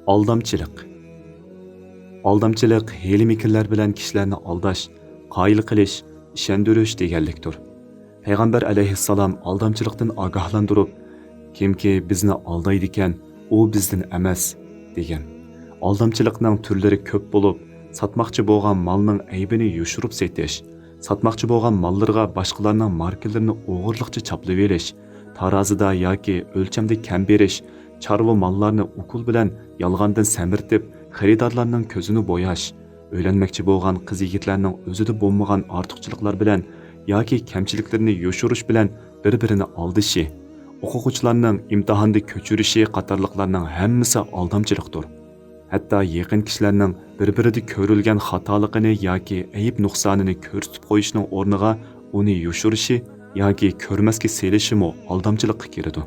Aldamchilik. Aldamchilik hiyla-mikillar bilan kishilarni aldash, qoyil qilish, ishondirish deganlikdir. Payg'ambar alayhissalom aldamchilikdan ogohlantirib, kimki bizni aldaydi ekan, u bizdan emas degan. Aldamchilikning turlari ko'p bo'lib, sotmoqchi bo'lgan malning aybini yushirib setish, sotmoqchi bo'lgan mallarga boshqalarning markalarini o'g'irlikcha chaplab verish, tarozida yoki o'lchamda kam berish, chorva mallarni ukul bilan yolg'ondan samirtib, xaridorlarning ko'zini bo'yash, o'ylanmoqchi bo'lgan qiz-yigitlarning o'zida bo'lmagan ortiqchiliklar bilan yoki kamchiliklarni yoshirish bilan bir-birini aldishi, o'quvchilarning imtihonda ko'chirishi qatorliqlarning hammasi aldamchilikdir. Hatto yaqin kishilarning bir-birida ko'rilgan xatoligini yoki ayib nuqsonini ko'rsatib qo'yishning o'rniga uni yoshirishi yoki ko'rmasga selishimi aldamchilikqa kiradi.